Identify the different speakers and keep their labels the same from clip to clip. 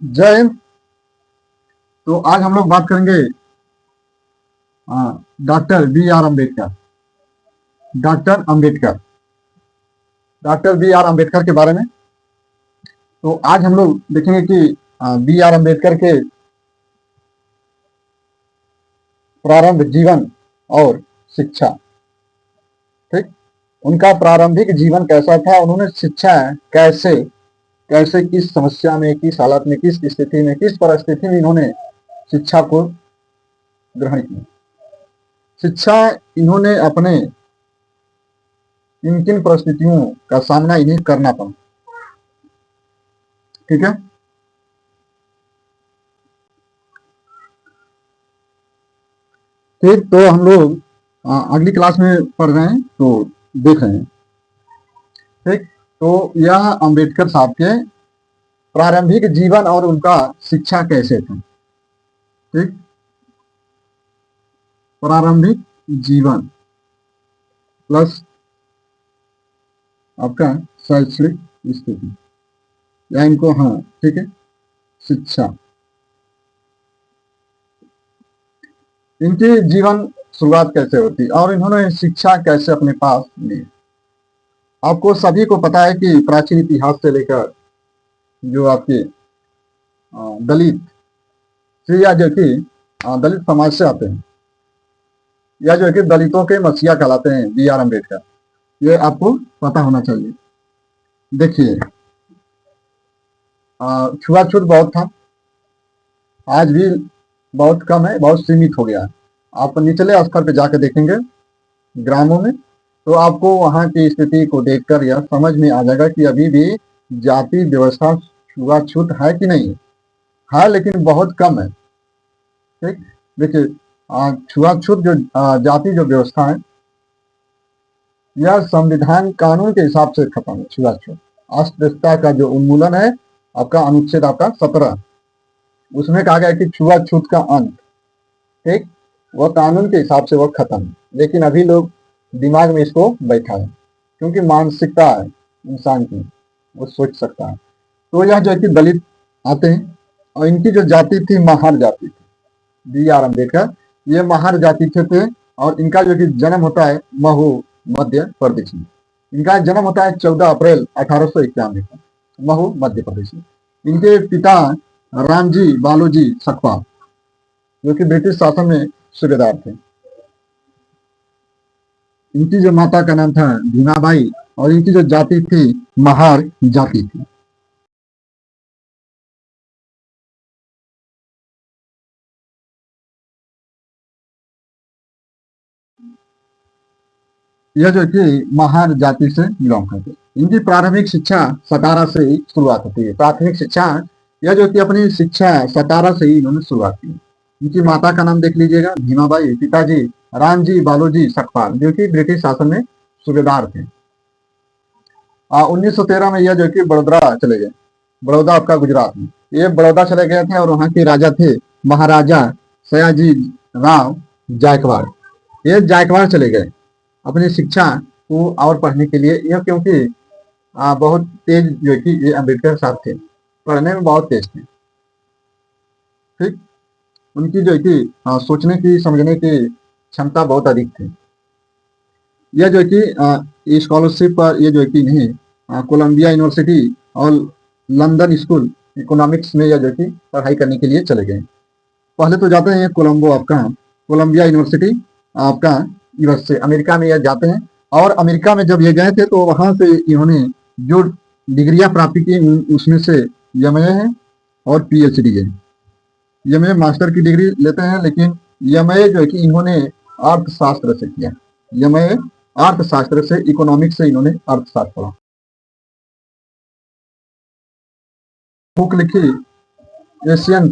Speaker 1: जय हिंद। तो आज हम लोग बात करेंगे doctor B R Ambedkar. Doctor Ambedkar doctor B R Ambedkar के बारे में। तो आज हम लोग देखेंगे कि बी आर अम्बेडकर के प्रारंभ जीवन और शिक्षा। ठीक, उनका प्रारंभिक जीवन कैसा था, उन्होंने शिक्षा कैसे कैसे किस समस्या में, किस हालत में, किस स्थिति में, किस परिस्थिति में इन्होंने शिक्षा को ग्रहण किया। शिक्षा इन्होंने अपने किन किन परिस्थितियों का सामना इन्हें करना पड़ा। ठीक है, ठीक। तो हम लोग अगली क्लास में पढ़ रहे हैं, तो देख रहे हैं। ठीक, तो यह अंबेडकर साहब के प्रारंभिक जीवन और उनका शिक्षा कैसे था। ठीक, प्रारंभिक जीवन प्लस आपका शैक्षणिक स्थिति, या इनको, हाँ ठीक है, शिक्षा। इनकी जीवन शुरुआत कैसे होती और इन्होंने शिक्षा कैसे अपने पास ली। आपको सभी को पता है कि प्राचीन इतिहास से लेकर जो आपके दलित से, या जो कि दलित समाज से आते हैं, या जो कि दलितों के मसीहा कहलाते हैं बी आर अम्बेडकर, ये आपको पता होना चाहिए। देखिए, छुआछूत बहुत था, आज भी बहुत कम है, बहुत सीमित हो गया है। आप निचले स्तर पे जाकर देखेंगे ग्रामों में, तो आपको वहाँ की स्थिति को देखकर यह समझ में आ जाएगा कि अभी भी जाति व्यवस्था छुआछूत है कि नहीं है, लेकिन बहुत कम है। ठीक, देखिए, छुआछूत जो जाति जो व्यवस्था है, यह संविधान कानून के हिसाब से खत्म है। छुआछूत अस्पृश्यता का जो उन्मूलन है, आपका अनुच्छेद आपका 17, उसमें कहा गया कि छुआछूत का अंत, ठीक, वह कानून के हिसाब से वह खत्म है। लेकिन अभी लोग दिमाग में इसको बैठा है, क्योंकि मानसिकता है इंसान की, वो सोच सकता है। तो यह जो है कि दलित आते हैं, और इनकी जो जाति थी महार जाति थी। बी आर अम्बेडकर ये महार जाति थे, और इनका जो कि जन्म होता है महू मध्य प्रदेश में। इनका जन्म होता है 14 अप्रैल 1891 को, महू मध्य प्रदेश में। इनके पिता रामजी बालोजी सकपाल, जो कि ब्रिटिश शासन में सूबेदार थे। इनकी जो माता का नाम था भीमाबाई, और इनकी जो जाति थी महार जाति थी। यह जो कि महार जाति से बिलोंग करते। इनकी प्रारंभिक शिक्षा सतारा से ही शुरुआत होती है। प्राथमिक शिक्षा, यह जो कि अपनी शिक्षा सतारा से ही इन्होंने शुरुआत की। इनकी माता का नाम देख लीजिएगा भीमाबाई, पिताजी रामजी बालोजी सकपाल, जो कि ब्रिटिश शासन में सूबेदार थे। 1913 में यह जो कि बड़ौदा चले गए। बड़ौदा आपका गुजरात में, ये बड़ौदा चले गए थे, और वहाँ के राजा थे महाराजा सयाजी राव जायकवाड़। ये जायकवाड़ चले गए अपनी शिक्षा को और पढ़ने के लिए। यह क्योंकि बहुत तेज जो है कि ये अम्बेडकर साहब थे, पढ़ने में बहुत तेज थे। ठीक, उनकी जो है कि सोचने की, समझने की क्षमता बहुत अधिक थी। यह जो है कि स्कॉलरशिप पर ये जो है कि इन्हें कोलंबिया यूनिवर्सिटी और लंदन स्कूल इकोनॉमिक्स में यह जो है कि पढ़ाई करने के लिए चले गए। पहले तो जाते हैं कोलंबो, आपका कोलंबिया यूनिवर्सिटी आपका यूएसए अमेरिका में यह जाते हैं। और अमेरिका में जब ये गए थे, तो वहां से इन्होंने जो डिग्रियां प्राप्त की, उसमें से एमए है और पीएचडी है। एमए मास्टर की डिग्री लेते हैं, लेकिन एमए जो है कि इन्होंने अर्थशास्त्र से किया। एमए अर्थशास्त्र से, इकोनॉमिक्स से इन्होंने अर्थशास्त्र पढ़ा। बुक लिखी एशियन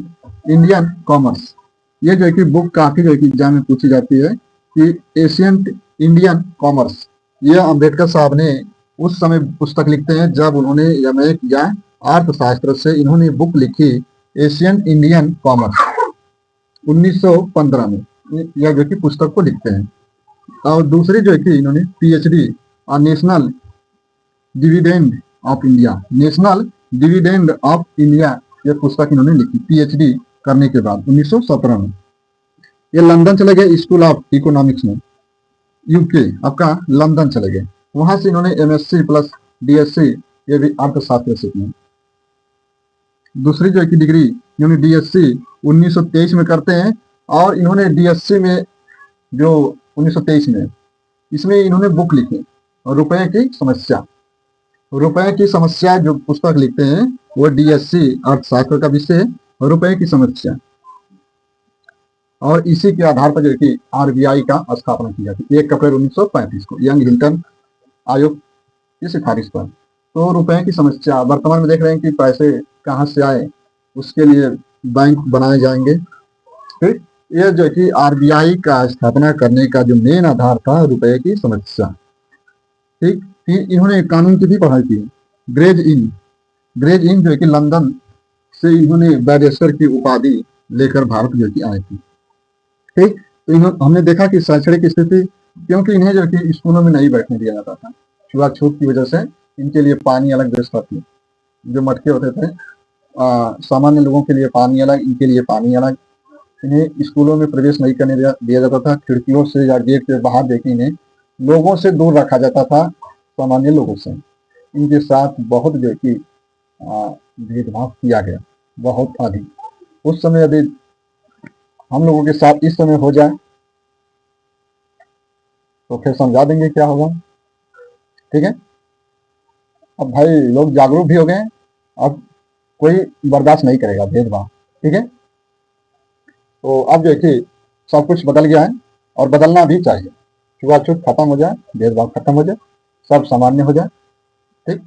Speaker 1: इंडियन कॉमर्स। ये जो है कि बुक काफी जो है कि एग्जाम में पूछी जाती है कि एशियन इंडियन कॉमर्स, ये अम्बेडकर साहब ने उस समय पुस्तक लिखते हैं जब उन्होंने एमए किया अर्थशास्त्र से। इन्होंने बुक लिखी एशियन इंडियन कॉमर्स 1915 में, यह जो कि पुस्तक को लिखते हैं। और दूसरी जो है कि इन्होंने पीएचडी और national dividend of India, national dividend of India ये पुस्तक इन्होंने लिखी पीएचडी करने के बाद 1917 में। ये लंदन चले गए स्कूल ऑफ इकोनॉमिक्स में, यूके आपका लंदन चले गए। वहां से इन्होंने एमएससी प्लस डीएससी ये भी अर्थशास्त्र से की। दूसरी जो की डिग्री इन्होंने डीएससी 1923 में करते हैं, और इन्होंने डीएससी में जो 1923 में इसमें इन्होंने बुक लिखी रुपए की समस्या। रुपए की समस्या जो पुस्तक लिखते हैं वो डीएससी अर्थशास्त्र का विषय है, रुपए की समस्या। और इसी के आधार पर जो कि आरबीआई का स्थापना की जाती है 1 अप्रैल 1935 को यंग हिल्टन आयोग की सिफारिश पर। तो रुपए की समस्या वर्तमान में देख रहे हैं कि पैसे कहाँ से आए, उसके लिए बैंक बनाए जाएंगे। ठीक, ये जो कि आरबीआई का स्थापना करने का जो मेन आधार था रुपए की समस्या। ठीक, फिर इन्होंने कानून की भी पढ़ाई की। ग्रेज इन जो कि लंदन से इन्होंने बैरिस्टर की उपाधि लेकर भारत जो कि आए थे। ठीक, तो हमने देखा कि शैक्षणिक स्थिति, क्योंकि इन्हें जो कि स्कूलों में नहीं बैठने दिया जाता था, छुआछूत की वजह से इनके लिए पानी अलग व्यवस्था थी। जो मटके होते थे सामान्य लोगों के लिए पानी अलग, इनके लिए पानी अलग। इन्हें स्कूलों में प्रवेश नहीं करने दिया जाता था। खिड़कियों से या गेट के बाहर देखे इन्हें लोगों से दूर रखा जाता था, सामान्य लोगों से। इनके साथ बहुत जो कि भेदभाव किया गया, बहुत अधिक। उस समय यदि हम लोगों के साथ इस समय हो जाए तो फिर समझा देंगे क्या होगा। ठीक है, अब भाई लोग जागरूक भी हो गए, अब कोई बर्दाश्त नहीं करेगा भेदभाव। ठीक है, तो अब जो कि सब कुछ बदल गया है और बदलना भी चाहिए। छुआछूत खत्म हो जाए, भेदभाव खत्म हो जाए, सब सामान्य हो जाए। ठीक,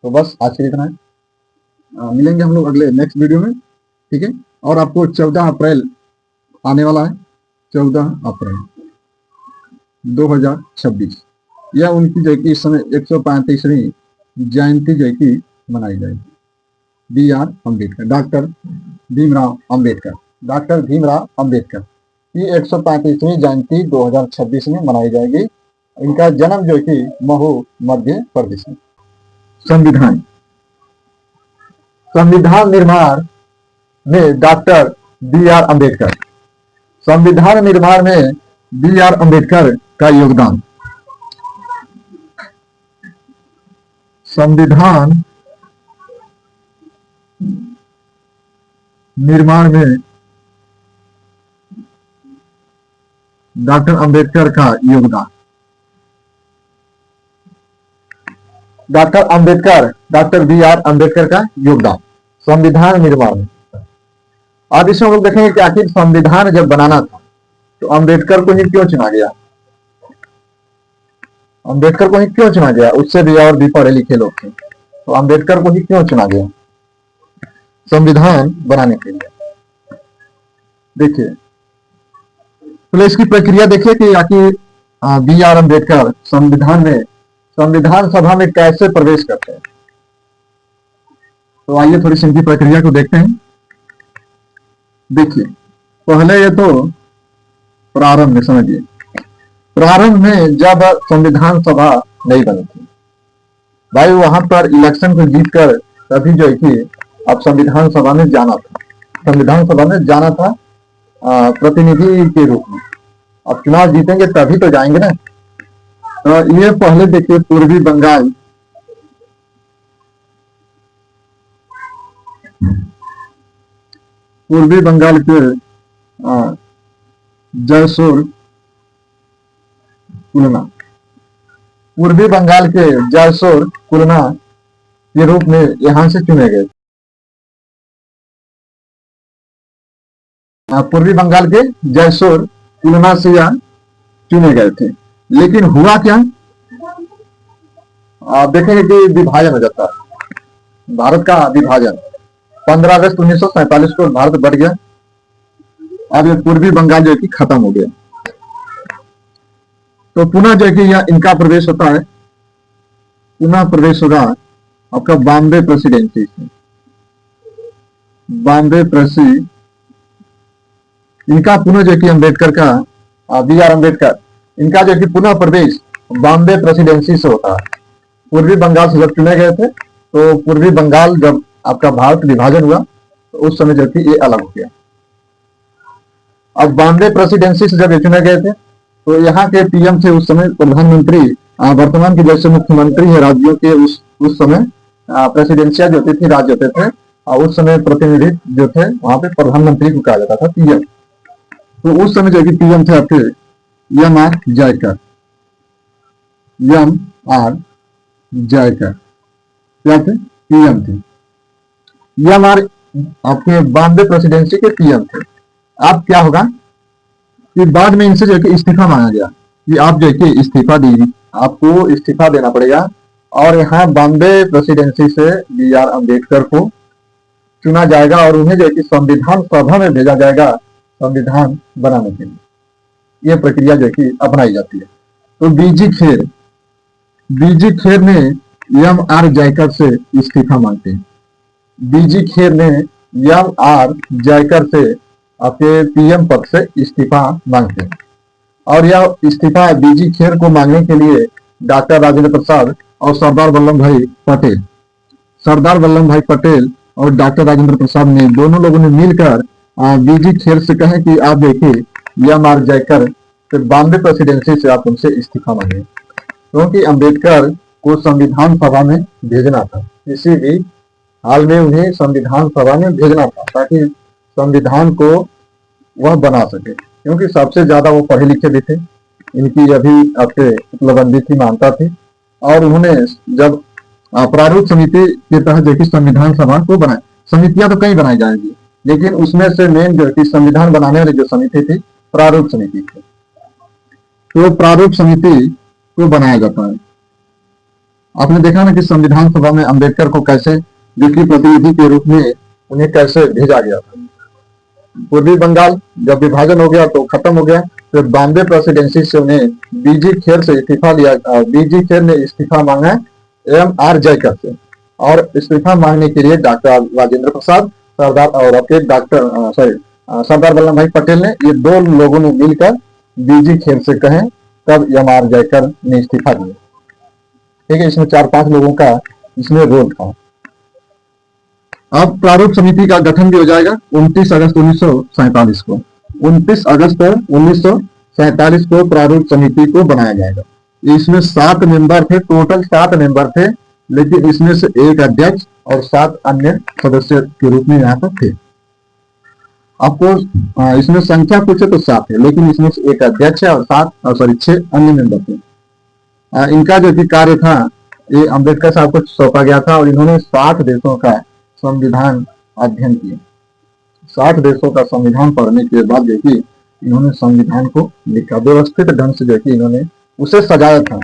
Speaker 1: तो बस आज के इतना है। मिलेंगे हम लोग अगले नेक्स्ट वीडियो में। ठीक है, और आपको 14 अप्रैल आने वाला है, 14 अप्रैल 2026 यह उनकी जो कि इस समय 135वीं जयंती जो कि मनाई जाएगी। BR अम्बेडकर, डॉक्टर भीमराव अम्बेडकर की 135वीं जयंती 2026 में मनाई जाएगी। इनका जन्म जो कि महू मध्य प्रदेश में। संविधान निर्माण में डॉक्टर BR अम्बेडकर, संविधान निर्माण में BR अम्बेडकर का योगदान। संविधान निर्माण में डॉक्टर अम्बेडकर का योगदान। डॉक्टर BR अम्बेडकर का योगदान संविधान निर्माण में। अब इसमें हम लोग देखेंगे कि आखिर संविधान जब बनाना था तो अम्बेडकर को ही क्यों चुना गया। उससे भी और भी पढ़े लिखे लोग थे, तो अम्बेडकर को ही क्यों चुना गया संविधान बनाने के लिए। देखिए तो इसकी प्रक्रिया देखिए कि आखिर BR अम्बेडकर संविधान सभा में कैसे प्रवेश करते हैं। तो आइए थोड़ी सी इनकी प्रक्रिया को देखते हैं। देखिए पहले ये तो प्रारंभ में समझिए, प्रारंभ में जब संविधान सभा नहीं बनी थी भाई, वहां पर इलेक्शन को जीतकर तभी जो है कि अब संविधान सभा में जाना था प्रतिनिधि के रूप में। अब चुनाव जीतेंगे तभी तो जाएंगे ना। तो ये पहले देखिए पूर्वी बंगाल के जयसोर कुलना के रूप में यहां से चुने गए। पूर्वी बंगाल के जयसोर कुलना से यहाँ चुने गए थे। लेकिन हुआ क्या, आप देखेंगे कि विभाजन हो जाता है, भारत का विभाजन। 15 अगस्त 1947 को भारत बढ़ गया। अब ये पूर्वी बंगाल जो है कि खत्म हो गया। तो पुनः जो है कि यह इनका प्रवेश होता है, पुनः प्रवेश होगा आपका बॉम्बे प्रेसिडेंसी से। इनका पुनः जो कि अम्बेडकर का BR अम्बेडकर इनका जो कि पुनः प्रवेश बॉम्बे प्रेसिडेंसी से होता है। पूर्वी बंगाल से जब चुने गए थे तो पूर्वी बंगाल जब आपका भारत विभाजन हुआ तो उस समय जो कि ये अलग हो गया। अब बॉम्बे प्रेसिडेंसी से जब ये चुने गए थे तो यहाँ के पीएम थे उस समय प्रधानमंत्री, वर्तमान के जैसे मुख्यमंत्री है राज्यों के उस समय प्रेसिडेंसिया जो होती थी, राज्य होते थे, और उस समय प्रतिनिधि जो थे वहां पे प्रधानमंत्री को कहा जाता था पीएम। तो उस समय जो कि पीएम थे आपके M R Jayakar, M R Jayakar क्या थे? पीएम थे। एम आर आपके बॉम्बे प्रेसिडेंसी के पीएम थे। अब क्या होगा कि बाद में इनसे जो है इस्तीफा मांगा गया कि आप जो है इस्तीफा दीजिए, आपको इस्तीफा देना पड़ेगा, और यहाँ बॉम्बे प्रेसिडेंसी से बी आर अम्बेडकर को चुना जाएगा और उन्हें जो है कि संविधान सभा में भेजा जाएगा संविधान बनाने के लिए। यह प्रक्रिया जो है कि अपनाई जाती है। तो बीजी खेर ने एम आर जयकर से इस्तीफा मांगते हैं। बीजी खेर ने एम आर जयकर से आपके पीएम पद से इस्तीफा मांगते हैं, और यह इस्तीफा बीजी खेर को मांगने के लिए डॉक्टर राजेंद्र प्रसाद और सरदार वल्लभ भाई पटेल और डॉक्टर राजेंद्र प्रसाद ने दोनों लोगों ने मिलकर बीजी खेर से कहे कि आप देखिए एम आर जयकर से बॉम्बे प्रेसिडेंसी से आप उनसे इस्तीफा मांगे, क्योंकि अंबेडकर को संविधान सभा में भेजना था। किसी भी हाल में उन्हें संविधान सभा में भेजना था ताकि संविधान को वह बना सके, क्योंकि सबसे ज्यादा वो पढ़े लिखे भी थे, इनकी अभी आपके उपलब्धि थी, मानता थी, और उन्होंने जब प्रारूप समिति के तहत जो कि संविधान सभा को बनाए, समितियां तो कई बनाई जाएंगी लेकिन उसमें से मेन जो कि संविधान बनाने वाली जो समिति थी प्रारूप समिति थी, तो प्रारूप समिति को बनाया जाता है। आपने देखा ना कि संविधान सभा में अंबेडकर को कैसे विधि प्रतिनिधि के रूप में उन्हें कैसे भेजा गया था। पूर्वी बंगाल जब विभाजन हो गया तो खत्म हो गया, फिर बॉम्बे प्रेसिडेंसी से उन्हें बीजी खेर से इस्तीफा लिया। बीजी खेर ने इस्तीफा मांगा एम आर जयकर से, और इस्तीफा मांगने के लिए डॉक्टर राजेंद्र प्रसाद सरदार वल्लभ भाई पटेल ने, ये दो लोगों ने मिलकर बीजी खेर से कहे, तब एम आर जयकर ने इस्तीफा दिया। ठीक है, इसमें 4-5 लोगों का इसमें रोल था। अब प्रारूप समिति का गठन भी हो जाएगा 29 अगस्त 1947 को। 29 अगस्त 1947 को प्रारूप समिति को बनाया जाएगा। इसमें 7 मेंबर थे, टोटल 7 मेंबर थे, लेकिन इसमें से एक अध्यक्ष और 7 अन्य सदस्य के रूप में यहाँ पर थे। आपको इसमें संख्या पूछे तो 7 है, लेकिन इसमें से एक अध्यक्ष है और 6 अन्य मेंबर थे। इनका जो भी कार्य था ये अम्बेडकर साहब को सौंपा गया था, और इन्होंने 60 देशों का संविधान अध्ययन किया। 60 देशों का संविधान पढ़ने के बाद जो कि इन्होंने संविधान को लिखा, व्यवस्थित ढंग से जो कि इन्होंने उसे सजाया था।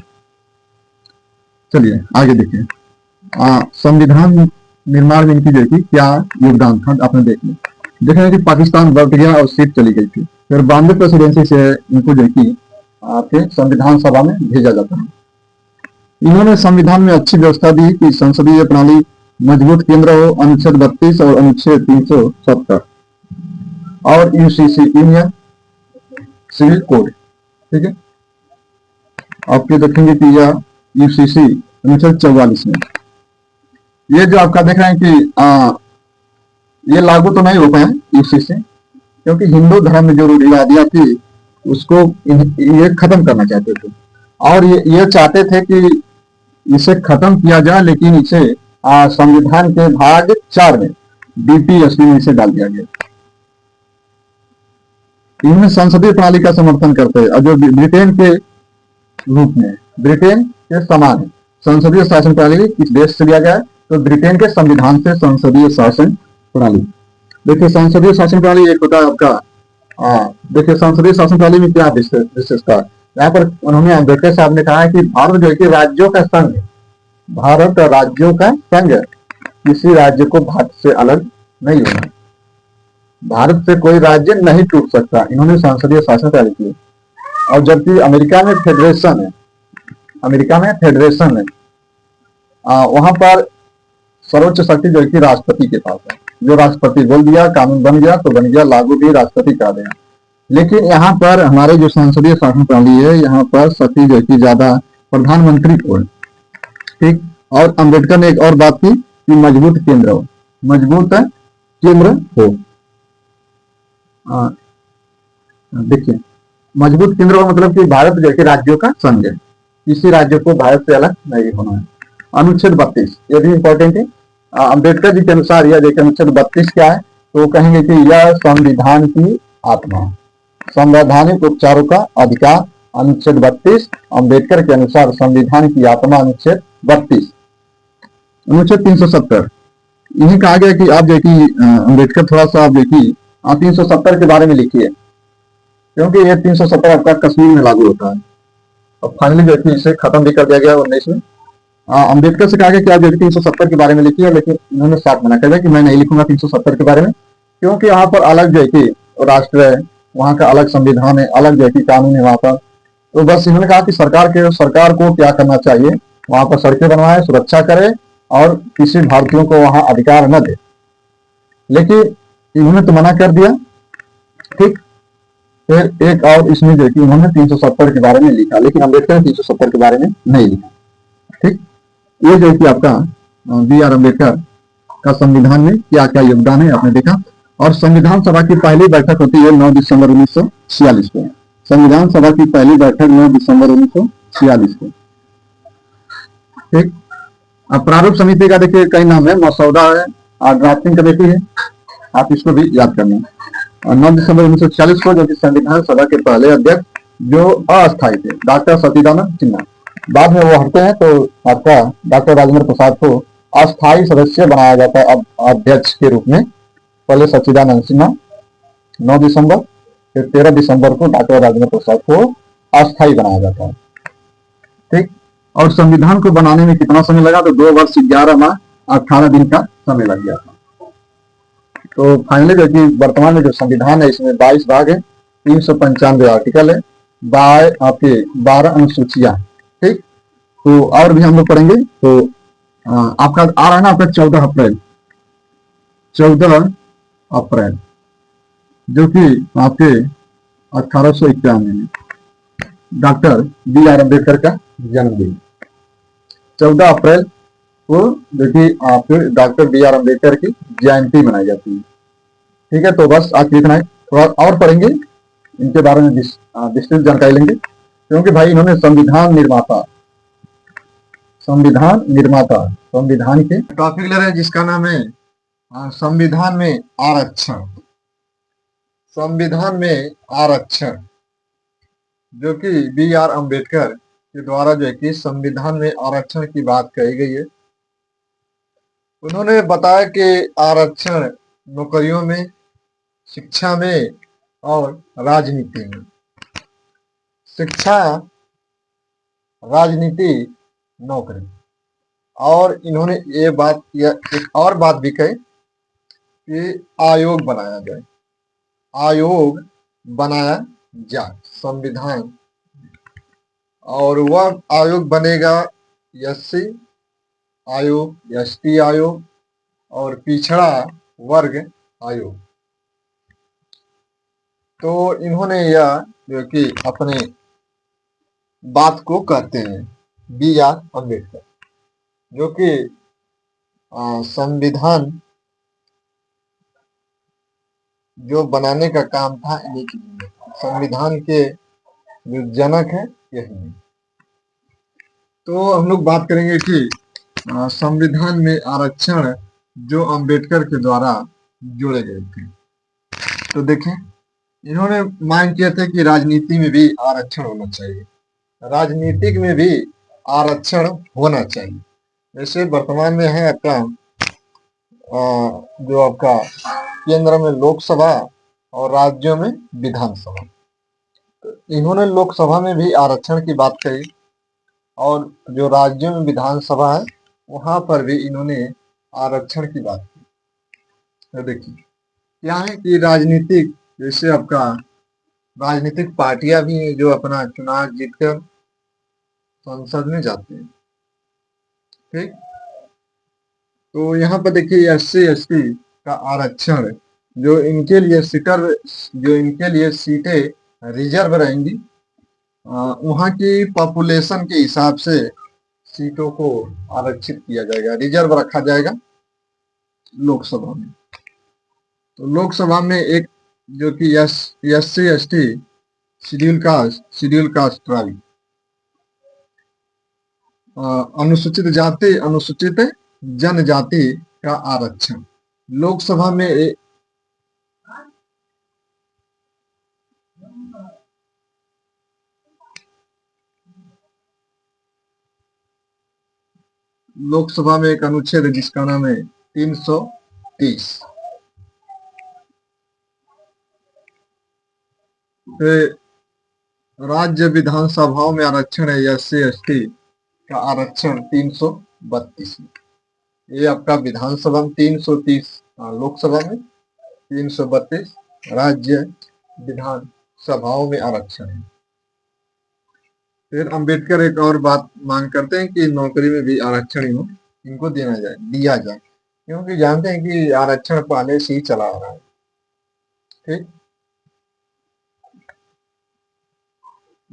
Speaker 1: चलिए आगे देखिए, संविधान निर्माण में इनकी जो कि क्या योगदान था आपने देखें कि पाकिस्तान बढ़ गया और सीट चली गई थी। फिर बॉम्बे प्रेसिडेंसी से इनको जो कि आपके संविधान सभा में भेजा जाता है। इन्होंने संविधान में अच्छी व्यवस्था दी कि संसदीय प्रणाली मजबूत केंद्र हो, अनुच्छेद 32 और अनुच्छेद 370 और यूसीसी यूनियन सिविल कोड। ठीक है, आपके देखेंगे कि यह यूसीसी अनुच्छेद 44 में, ये जो आपका देख रहे हैं कि ये लागू तो नहीं हो पाया यूसीसी, क्योंकि हिंदू धर्म में जो रूढ़िवादियां थी उसको ये खत्म करना चाहते थे, और ये चाहते थे कि इसे खत्म किया जाए, लेकिन इसे संविधान के भाग 4 में डीपीएसपी में इसे डाल दिया गया। इनमें संसदीय प्रणाली का समर्थन करते हैं, और जो ब्रिटेन के रूप में, ब्रिटेन के समान है। संसदीय शासन प्रणाली किस देश से लिया गया है? तो ब्रिटेन के संविधान से संसदीय शासन प्रणाली। देखिए संसदीय शासन प्रणाली एक होता है आपका, देखिए संसदीय शासन प्रणाली में क्या विशेषता है। यहाँ पर उन्होंने अम्बेडकर साहब ने कहा है कि भारत जो है कि राज्यों का संघ है, भारत राज्यों का संघ है, किसी राज्य को भारत से अलग नहीं होना, भारत से कोई राज्य नहीं टूट सकता। इन्होंने संसदीय शासन प्रणाली की। और जबकि अमेरिका में फेडरेशन है, वहां पर सर्वोच्च शक्ति जो है कि राष्ट्रपति के पास है। जो राष्ट्रपति बोल दिया कानून बन गया तो बन गया, लागू भी राष्ट्रपति कर देगा। लेकिन यहाँ पर हमारे जो संसदीय शासन प्रणाली है, यहाँ पर शक्ति जो है कि ज्यादा प्रधानमंत्री को है। ठीक, और अम्बेडकर ने एक और बात की कि मजबूत केंद्र हो। मजबूत केंद्र हो। देखिए, मजबूत केंद्र का मतलब कि भारत जैसे राज्यों का संघ है, किसी राज्य को भारत से अलग नहीं होना है। अनुच्छेद 32 ये भी इंपॉर्टेंट है। अम्बेडकर जी के अनुसार यह देखिए अनुच्छेद 32 क्या है, तो वो कहेंगे कि यह संविधान की आत्मा, संवैधानिक उपचारों का अधिकार, अनुच्छेद 32 अम्बेडकर के अनुसार संविधान की आत्मा, अनुच्छेद 32। अनुच्छेद 370 यही कहा गया कि आप देखिए अम्बेडकर थोड़ा सा आप देखिए 370 के बारे में लिखिए, क्योंकि ये 370 आपका कश्मीर में लागू होता है। और फाइनली जो है इसे खत्म भी कर दिया गया 19 में। अम्बेडकर से कहा गया कि आप जो 370 के बारे में लिखिए, लेकिन इन्होंने साफ मना कर दिया कि मैं नहीं लिखूंगा 370 के बारे में, क्योंकि यहाँ पर अलग जो है कि राष्ट्र है, वहाँ का अलग संविधान है, अलग जो है कि कानून है वहाँ पर। तो बस इन्होंने कहा कि सरकार को क्या करना चाहिए, वहाँ पर सड़कें बनवाए, सुरक्षा करे और किसी भारतीयों को वहाँ अधिकार न दे। लेकिन इन्होंने तो मना कर दिया। ठीक, फिर एक और इसमें जो कि उन्होंने 370 के बारे में लिखा, लेकिन अम्बेडकर ने 370 के बारे में नहीं लिखा। ठीक, ये जो कि आपका बी आर अम्बेडकर का संविधान में क्या क्या योगदान है आपने देखा। और संविधान सभा की पहली बैठक होती है 9 दिसंबर 1946 को। संविधान सभा की पहली बैठक 9 दिसंबर 1946 को। ठीक, अब प्रारूप समिति का देखिए कई नाम है, मसौदा है और ड्राफ्टिंग कमेटी है, आप इसको भी याद करना। और 9 दिसंबर 1946 को जो कि संविधान सभा के पहले अध्यक्ष जो अस्थायी थे डॉक्टर सचिदानंद सिन्हा, बाद में वो हटते हैं तो आपका डॉक्टर राजेंद्र प्रसाद को अस्थायी सदस्य बनाया जाता है अब अध्यक्ष के रूप में। पहले सचिदानंद सिन्हा 9 दिसंबर, फिर 13 दिसंबर को डॉक्टर राजेंद्र प्रसाद को अस्थायी बनाया जाता है। ठीक, और संविधान को बनाने में कितना समय लगा, तो 2 वर्ष 11 माह 18 दिन का समय लग गया था। तो फाइनली देखिए वर्तमान में जो संविधान है इसमें 22 भाग है, 395 आर्टिकल है, आपके 12 अनुसूचियां। ठीक, तो और भी हम लोग पढ़ेंगे। तो आपका आ रहा है ना आपका 14 अप्रैल, 14 अप्रैल जो कि आपके 1891 में डॉक्टर बी आर अम्बेडकर का जन्मदिन 14 अप्रैल को देखिए आपके डॉक्टर बी आर अम्बेडकर की जयंती मनाई जाती है। ठीक है, तो बस आज इतना है, थोड़ा और पढ़ेंगे इनके बारे में विस्तृत जानकारी लेंगे, क्योंकि भाई इन्होंने संविधान निर्माता संविधान के टॉपिक ले रहे हैं जिसका नाम है संविधान में आरक्षण। संविधान में आरक्षण जो कि बी आर अम्बेडकर के द्वारा जो है कि संविधान में आरक्षण की बात कही गई है। उन्होंने बताया कि आरक्षण नौकरियों में, शिक्षा में और राजनीति में। शिक्षा, राजनीति, नौकरी। और इन्होंने ये बात किया, एक और बात भी कही कि आयोग बनाया जाए, आयोग बनाया जाए संविधान, और वह आयोग बनेगा एससी आयोग, एसटी आयोग और पिछड़ा वर्ग आयोग। तो इन्होंने यह जो कि अपने बात को कहते हैं बी आर अम्बेडकर, जो कि संविधान जो बनाने का काम था इन्हीं की, संविधान के जो जनक है यही है। तो हम लोग बात करेंगे कि संविधान में आरक्षण जो अम्बेडकर के द्वारा जोड़े गए थे। तो देखें, इन्होंने मांग किया था कि राजनीति में भी आरक्षण होना चाहिए, राजनीतिक में भी आरक्षण होना चाहिए। जैसे वर्तमान में है आपका जो आपका केंद्र में लोकसभा और राज्यों में विधानसभा। तो इन्होंने लोकसभा में भी आरक्षण की बात कही और जो राज्यों में विधानसभा है वहां पर भी इन्होंने आरक्षण की बात की। तो देखिए क्या है कि राजनीतिक, जैसे आपका राजनीतिक पार्टियां भी हैं जो अपना चुनाव जीतकर संसद में जाते हैं। ठीक, तो यहाँ पर देखिए एससी एसटी का आरक्षण जो इनके लिए सीटें रिजर्व रहेंगी, वहाँ की पॉपुलेशन के हिसाब से सीटों को आरक्षित किया जाएगा, रिजर्व रखा जाएगा। लोकसभा में। तो लोकसभा में एक जो कि SC ST schedule caste tribe, अनुसूचित जाति अनुसूचित जनजाति का आरक्षण लोकसभा में लोकसभा में एक अनुच्छेद है जिसका नाम है 330। राज्य विधानसभाओं में आरक्षण है SC ST का आरक्षण 332 में। ये आपका विधानसभा में 330, लोकसभा में 332 राज्य विधानसभाओं में आरक्षण है। फिर अंबेडकर एक और बात मांग करते हैं कि नौकरी में भी आरक्षण इनको दिया जाए, क्योंकि जानते हैं कि आरक्षण पहले से ही चला आ रहा है। ठीक,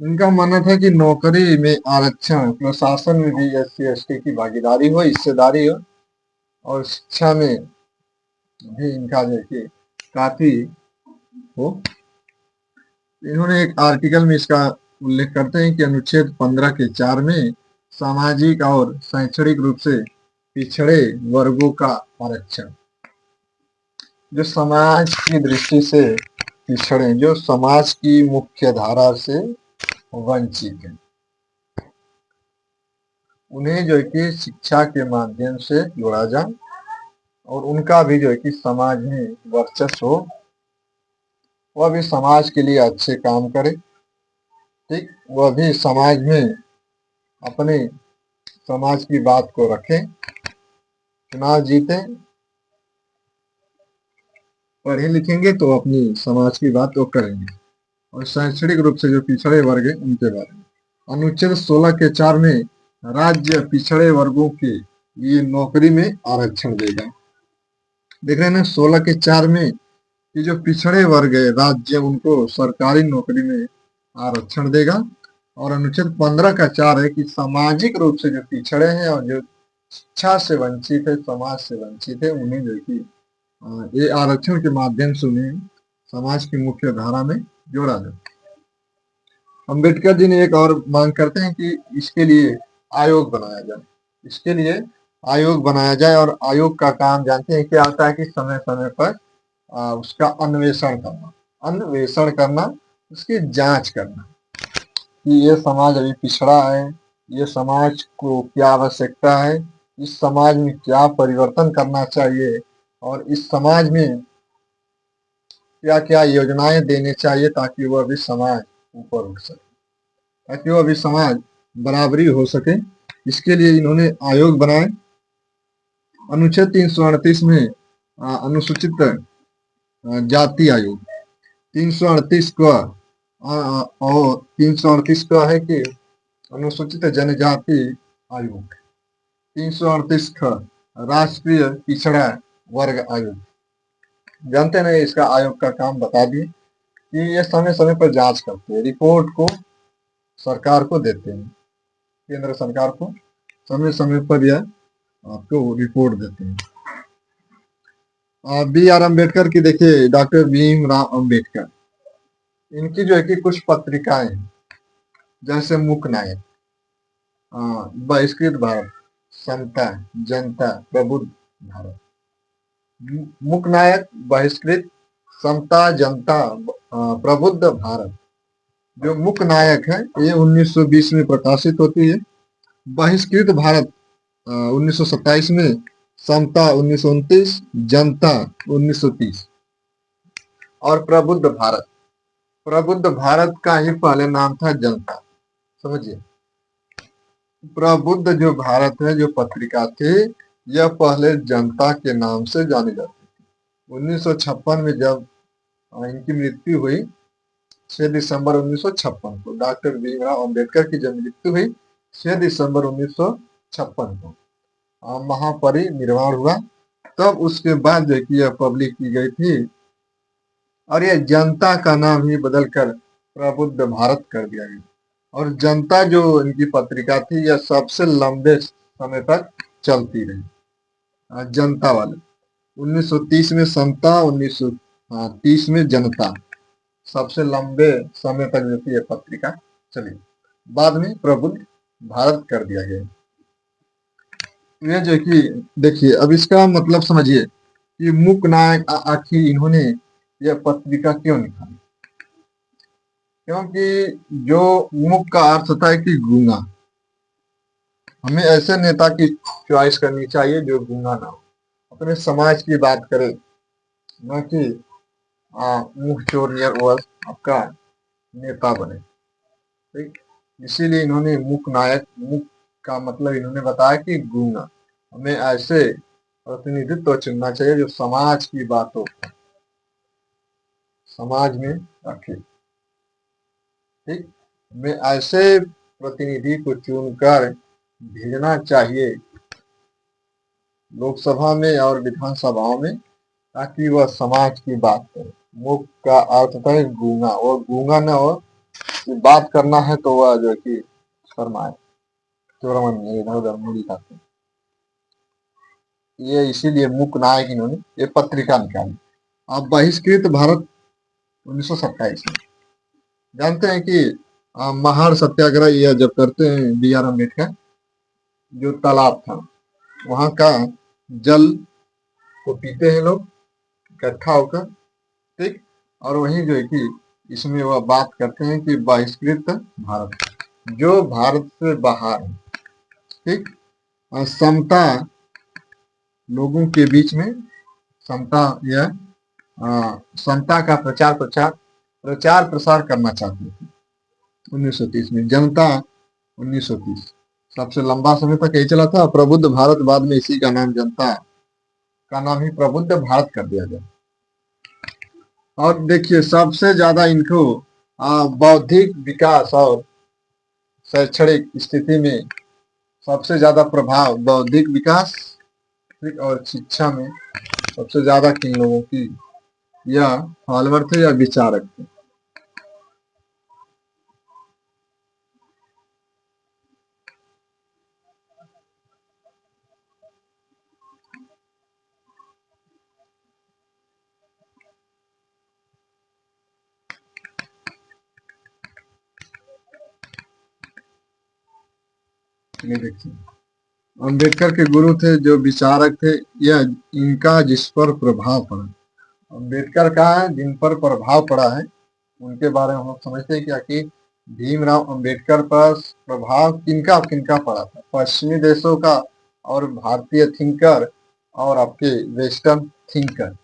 Speaker 1: इनका मानना था कि नौकरी में आरक्षण, प्रशासन में भी SC ST की भागीदारी हो, हिस्सेदारी हो, और शिक्षा में भी इनका देखिए काफी हो। इन्होंने एक आर्टिकल में इसका उल्लेख करते हैं कि अनुच्छेद 15 के 4 में सामाजिक और शैक्षणिक रूप से पिछड़े वर्गों का आरक्षण, जो समाज की दृष्टि से पिछड़े, जो समाज की मुख्य धारा से वंचित है, उन्हें जो है कि शिक्षा के माध्यम से जोड़ा जाए और उनका भी जो है कि समाज में वर्चस्व हो, वह भी समाज के लिए अच्छे काम करे। ठीक, वह भी समाज में अपने समाज की बात को रखें, चुनाव जीते, पढ़े लिखेंगे तो अपनी समाज की बात वो करेंगे। और शैक्षणिक रूप से जो पिछड़े वर्ग है उनके बारे में अनुच्छेद 16 के 4 में राज्य पिछड़े वर्गों के लिए नौकरी में आरक्षण देगा। देख रहे हैं ना, 16 के 4 में ये जो पिछड़े वर्ग है राज्य उनको सरकारी नौकरी में आरक्षण देगा। और अनुच्छेद 15 का 4 है कि सामाजिक रूप से जो पिछड़े हैं और जो शिक्षा से वंचित है, समाज से वंचित है, उन्हें जो कि ये आरक्षण के माध्यम से उन्हें समाज की मुख्य धारा में जोड़ा जाए। अंबेडकर जी ने एक और मांग करते हैं कि इसके लिए आयोग बनाया जाए, इसके लिए आयोग बनाया जाए। और आयोग का काम जानते हैं क्या होता है कि समय समय पर उसका अन्वेषण करना, उसकी जांच करना कि ये समाज अभी पिछड़ा है, ये समाज को क्या आवश्यकता है, इस समाज में क्या परिवर्तन करना चाहिए, और इस समाज में क्या क्या योजनाएं देने चाहिए ताकि वह भी समाज ऊपर उठ सके, ताकि वह भी समाज बराबरी हो सके। इसके लिए इन्होंने आयोग बनाए। अनुच्छेद 338 में अनुसूचित जाति आयोग, 338 का और 338 का है कि अनुसूचित जनजाति आयोग, 338 का राष्ट्रीय पिछड़ा वर्ग आयोग। जानते हैं इसका आयोग का काम बता दिए कि ये समय समय पर जांच करते हैं, रिपोर्ट को सरकार को देते हैं, केंद्र सरकार को समय समय पर यह आपको रिपोर्ट देते हैं। BR अम्बेडकर की देखिए, डॉक्टर भीमराव अम्बेडकर, इनकी जो है कि कुछ पत्रिकाएं हैं, जैसे मुक नायक, बहिष्कृत भारत, समता, जनता, प्रबुद्ध भारत। मुक नायक, बहिष्कृत, समता, जनता, प्रबुद्ध भारत। जो मुक नायक है ये 1920 में प्रकाशित होती है। बहिष्कृत भारत 1927 में, समता 1929, जनता 1930। और प्रबुद्ध भारत, प्रबुद्ध भारत का ही पहले नाम था जनता, समझिए। प्रबुद्ध जो भारत है, जो पत्रिका थी, यह पहले जनता के नाम से जानी जाती थी। 1956 में जब इनकी मृत्यु हुई, 6 दिसंबर 1956 को, डॉक्टर भीमराव अम्बेडकर की जब मृत्यु हुई 6 दिसंबर 1956 को, महापरिनिर्वाण हुआ, तब उसके बाद जो कि यह पब्लिक की गई थी और यह जनता का नाम ही बदलकर प्रबुद्ध भारत कर दिया गया। और जनता जो इनकी पत्रिका थी, यह सबसे लंबे समय तक चलती रही, जनता वाले। 1930 में समता, 1930 में जनता, सबसे लंबे समय तक जो थी ये पत्रिका चली। बाद में प्रबुद्ध भारत कर दिया गया। ये जो कि देखिए, अब इसका मतलब समझिए कि मूक नायक आखिर इन्होंने यह पत्रिका क्यों निकाली। क्योंकि जो मूक का अर्थ होता है कि गूंगा, हमें ऐसे नेता की चॉइस करनी चाहिए जो गूंगा ना हो, अपने समाज की बात करे, न कि मुंह चोर नियर वह आपका नेता बने। ठीक, इसीलिए इन्होंने मूक नायक, मूक का मतलब इन्होंने बताया कि गूंगा, हमें ऐसे प्रतिनिधित्व चुनना चाहिए जो समाज की बातों को समाज में रखे। ठीक, हमें ऐसे प्रतिनिधि को चुनकर भेजना चाहिए लोकसभा में और विधानसभाओं में, ताकि वह समाज की बात करे। मूक का अर्थ होता है गूंगा, वो गूंगा न हो, बात करना है तो वह जो कि शर्माए, चोरमन इधर उधर मुड़ी खाते। ये इसीलिए मूक नायक इन्होंने ये पत्रिका निकाली। अब बहिष्कृत भारत 1927 में, जानते हैं कि महार सत्याग्रह यह जब करते हैं B.R. अम्बेडकर, जो तालाब था वहां का जल को पीते हैं लोग इकट्ठा होकर। ठीक, और वहीं जो है कि इसमें वह बात करते हैं कि बहिष्कृत भारत, जो भारत से बाहर है। ठीक, समता लोगों के बीच में, समता यह समता का प्रचार प्रसार करना चाहते थे 1930 में। जनता 1930 सबसे लंबा समय तक यही चला था। प्रबुद्ध भारत बाद में इसी का नाम, जनता का नाम ही प्रबुद्ध भारत कर दिया गया। और देखिए, सबसे ज्यादा इनको बौद्धिक विकास और शैक्षणिक स्थिति में सबसे ज्यादा प्रभाव बौद्धिक विकास और शिक्षा में सबसे ज्यादा किन लोगों की या फॉलोअर थे या विचारक थे। ये देखिए, अम्बेडकर के गुरु थे, जो विचारक थे, यह इनका जिस पर प्रभाव पड़ा, अम्बेडकर का जिन पर प्रभाव पड़ा है उनके बारे में हम लोग समझते हैं क्या कि भीमराव अम्बेडकर पर प्रभाव किनका किनका पड़ा था। पश्चिमी देशों का और भारतीय थिंकर और आपके वेस्टर्न थिंकर।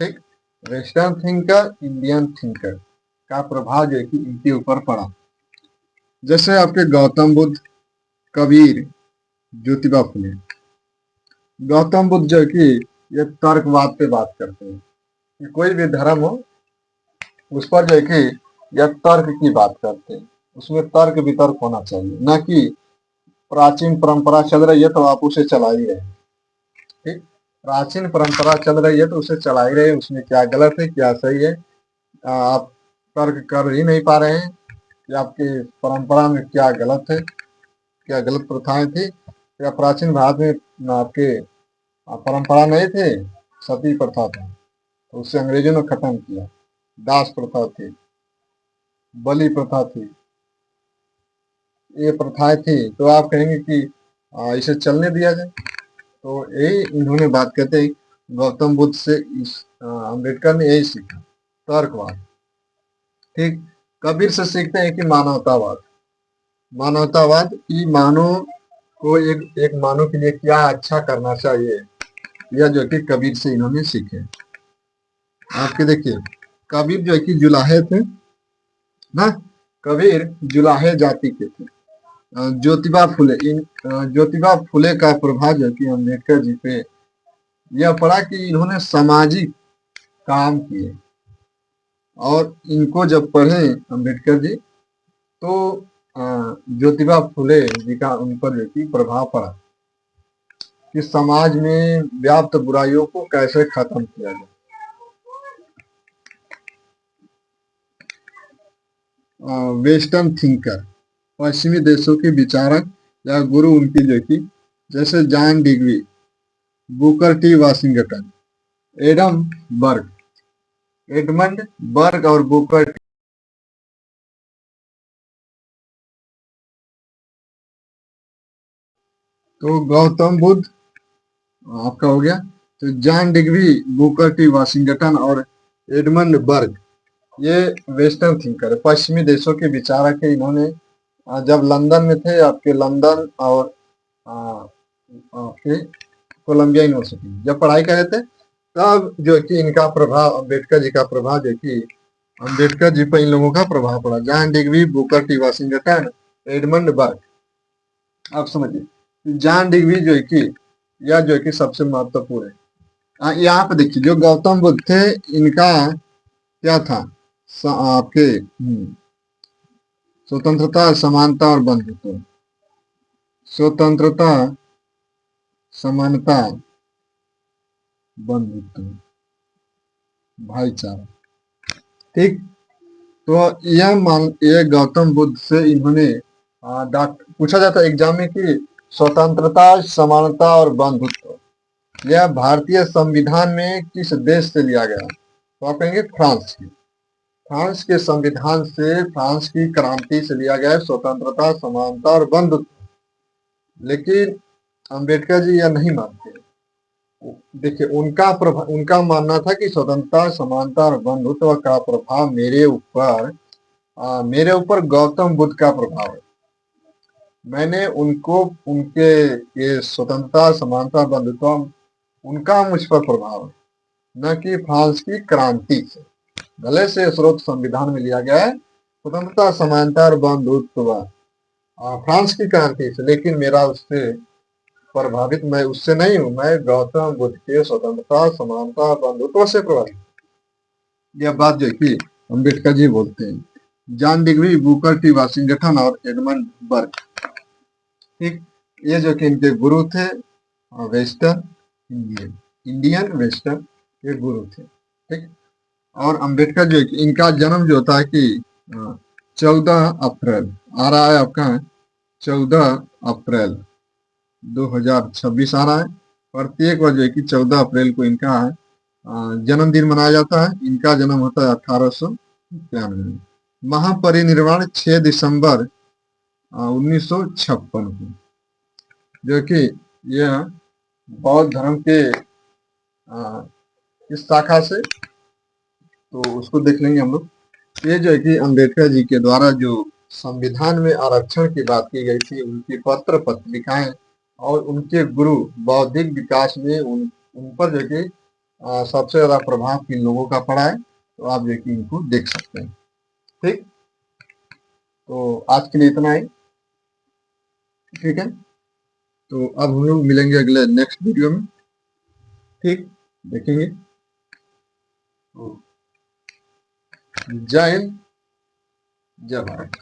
Speaker 1: ठीक, वेस्टर्न थिंकर, इंडियन थिंकर का प्रभाव जो है कि इनके ऊपर पड़ा। जैसे आपके गौतम बुद्ध, कबीर, ज्योतिबा फुले। गौतम बुद्ध जो है कि ये तर्कवाद पे बात करते हैं कि कोई भी धर्म हो उस पर जो है कि यह तर्क की बात करते हैं, उसमें तर्क वितर्क होना चाहिए, न कि प्राचीन परंपरा चल रही है तो आप उसे चला ही रहे। ठीक, प्राचीन परंपरा चल रही है तो उसे चला ही रहे, उसमें क्या गलत है क्या सही है आप तर्क कर ही नहीं पा रहे हैं कि आपकी परंपरा में क्या गलत है, क्या गलत प्रथाएं थी, क्या प्राचीन भारत में आपके परंपरा नहीं थे, सती प्रथा था तो उससे अंग्रेजों ने खत्म किया, दास प्रथा थी, बलि प्रथा थी, ये प्रथाएं थी, तो आप कहेंगे कि इसे चलने दिया जाए। तो यही इन्होंने बात कहते हैं, गौतम बुद्ध से इस अम्बेडकर ने यही सीखा, तर्कवाद। ठीक, कबीर से सीखते हैं कि मानवतावाद, मानवतावाद कि मानव को एक मानव के लिए क्या अच्छा करना चाहिए, यह जो कि कबीर से इन्होंने सीखे। आपके देखिए, कबीर जो है कि जुलाहे थे ना, कबीर जुलाहे जाति के थे। ज्योतिबा फुले, इन ज्योतिबा फुले का प्रभाव जो कि अम्बेडकर जी पे यह पड़ा कि इन्होंने सामाजिक काम किए, और इनको जब पढ़े अम्बेडकर जी तो ज्योतिबा फुले जी का उन पर जो कि प्रभाव पड़ा कि समाज में व्याप्त बुराइयों को कैसे खत्म किया जाए। वेस्टर्न थिंकर, पश्चिमी देशों के विचारक या गुरु उनकी जो कि जैसे जॉन डिग्री, Booker T Washington, Adam Burke, Edmund Burke और बुकर। तो गौतम बुद्ध आपका हो गया। तो जॉन डिग्री, बुकर टी वाशिंगटन और एडमंड बर्ग, ये वेस्टर्न थिंकर है, पश्चिमी देशों के विचारक है। इन्होंने जब लंदन में थे, आपके लंदन और आपके कोलंबिया यूनिवर्सिटी जब पढ़ाई कर रहे थे, तब जो है कि इनका प्रभाव, अम्बेडकर जी का प्रभाव, जो कि अम्बेडकर जी पर इन लोगों का प्रभाव पड़ा। जॉन डिग्री, Booker T Washington, Edmund Burke. आप समझिए जॉन डिग्री जो है कि यह जो है कि सबसे महत्वपूर्ण है। यहाँ पे देखिए जो गौतम बुद्ध थे, इनका क्या था, आपके स्वतंत्रता, समानता और बंधुत्व। स्वतंत्रता, समानता, बंधुत्व, भाईचारा। ठीक। तो ये गौतम बुद्ध से इन्होंने पूछा जाता है एग्जाम में कि स्वतंत्रता, समानता और बंधुत्व यह भारतीय संविधान में किस देश से लिया गया? तो आप कहेंगे फ्रांस की। फ्रांस के संविधान से, फ्रांस की क्रांति से लिया गया है स्वतंत्रता, समानता और बंधुत्व। लेकिन अंबेडकर जी यह नहीं मानते। देखिए उनका मानना था कि स्वतंत्रता, समानता और बंधुत्व का प्रभाव मेरे ऊपर गौतम बुद्ध का प्रभाव है। मैंने उनको, उनके ये स्वतंत्रता, समानता, बंधुत्व, उनका मुझ पर प्रभाव है, न कि फ्रांस की क्रांति से। भले से स्रोत संविधान में लिया गया है स्वतंत्रता, समानता और बंधुत्व फ्रांस की क्रांति से, लेकिन मेरा उससे प्रभावित, मैं उससे नहीं हूँ, मैं गौतम बुद्ध के स्वतंत्रता, समानता, बंधुत्व से प्रभावित। यह बात जो है कि अम्बेडकर जी बोलते हैं। जॉन डिग्री, बुकर टी वाशिंगटन और एडमंड बर्ग, ठीक, ये जो कि इनके गुरु थे, वेस्टर्न इंडियन, इंडियन वेस्टर्न, ये गुरु थे। ठीक। और अम्बेडकर जो है कि इनका जन्म जो होता है कि 14 अप्रैल आ रहा है आपका, 14 अप्रैल 2026 आ रहा है। प्रत्येक वर्ष जो है कि 14 अप्रैल को इनका जन्मदिन मनाया जाता है। इनका जन्म होता है 1891 में। महापरिनिर्वाण 6 दिसंबर 1956 को, जो कि यह बौद्ध धर्म के इस शाखा से, तो उसको देख लेंगे हम लोग। ये जो है कि अम्बेडकर जी के द्वारा जो संविधान में आरक्षण की बात की गई थी, उनकी पत्र पत्रिकाएं और उनके गुरु बौद्धिक विकास में उन पर जो कि सबसे ज्यादा प्रभाव किन लोगों का पड़ा है, तो आप जो कि इनको देख सकते हैं। ठीक। तो आज के लिए इतना ही। ठीक है। तो अब हम लोग मिलेंगे अगले नेक्स्ट वीडियो में। ठीक, देखेंगे। जय हिंद, जय भारत।